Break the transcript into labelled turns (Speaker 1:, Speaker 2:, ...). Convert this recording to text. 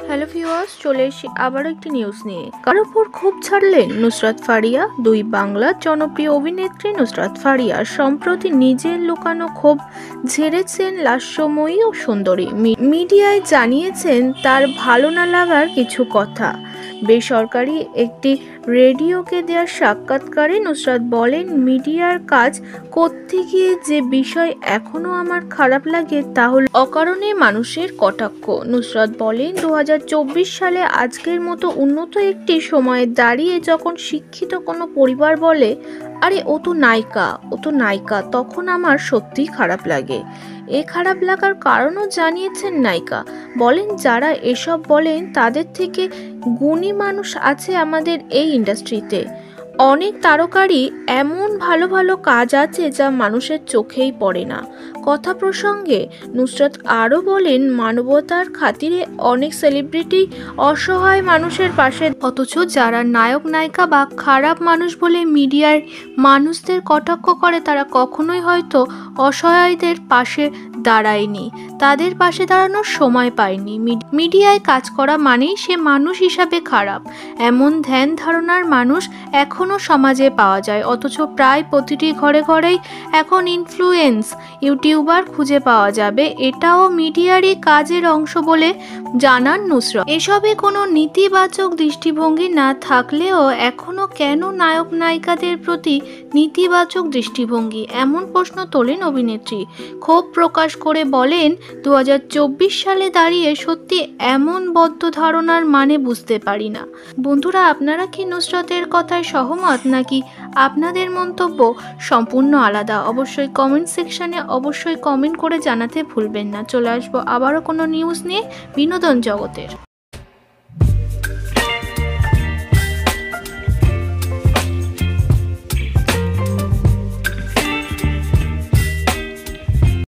Speaker 1: Hello viewers, চলে এসেছি আবারও একটি নিউজ নিয়ে। কার উপর ক্ষোভ ছাড়লেন নুসরাত ফারিয়া? দুই বাংলার জনপ্রিয় অভিনেত্রী নুসরাত ফারিয়া সম্প্রতি নিজের লুকানো ক্ষোভ ঝেড়েছেন লাস্যময়ী ও সুন্দরী। মিডিয়ায় জানিয়েছেন তার ভালো না লাগার কিছু কথা। বেসরকারি একটি রেডিওকে দেওয়া সাক্ষাৎকারে নুসরাত বলেন, মিডিয়ার কাজ করতে গিয়ে যে বিষয় এখনও আমার খারাপ লাগে তা হল অকারণে মানুষের কটাক্ষ। নুসরাত বলেন, 2024 সালে আজকের মতো উন্নত একটি সময়ে দাঁড়িয়ে যখন শিক্ষিত কোনো পরিবার বলে, আরে ও তো নায়িকা, তখন আমার সত্যিই খারাপ লাগে। এ খারাপ লাগার কারণও জানিয়েছেন নায়িকা। বলেন, যারা এসব বলেন তাদের থেকে গুণী মানুষ আছে আমাদের এই ইন্ডাস্ট্রিতে। অনেক তারকারই এমন ভালো ভালো কাজ আছে যা মানুষের চোখেই পড়ে না। কথা প্রসঙ্গে নুসরাত আরও বলেন, মানবতার খাতিরে অনেক সেলিব্রিটি অসহায় মানুষের পাশে, অথচ যারা নায়ক নায়িকা বা খারাপ মানুষ বলে মিডিয়ার মানুষদের কটাক্ষ করে তারা কখনোই হয়তো অসহায়দের পাশে দাঁড়ায়নি, তাদের পাশে দাঁড়ানোর সময় পায়নি। মিডিয়ায় কাজ করা মানেই সে মানুষ হিসাবে খারাপ, এমন ধ্যান ধারণার মানুষ এখনও সমাজে পাওয়া যায়। অথচ প্রায় প্রতিটি ঘরে ঘরেই এখন ইউটিউবার খুঁজে পাওয়া যাবে। এটাও মিডিয়ারই কাজের অংশ বলে জানান নুসরাত। এসবে কোনো নেতিবাচক দৃষ্টিভঙ্গি না থাকলেও এখনও কেন নায়ক নায়িকাদের প্রতি নেতিবাচক দৃষ্টিভঙ্গি, এমন প্রশ্ন তোলেন অভিনেত্রী। ক্ষোভ প্রকাশ করে বলেন, 2024 সালে দাঁড়িয়ে সত্যি এমন বদ্ধ ধারণার মানে বুঝতে পারি না। বন্ধুরা, আপনারা কি নুসরাতের কথায় সহমত, নাকি আপনাদের মন্তব্য সম্পূর্ণ আলাদা? অবশ্যই কমেন্ট সেকশনে কমেন্ট করে জানাতে ভুলবেন না। চলে আসবো আবারও কোনো নিউজ নিয়ে বিনোদন জগতের।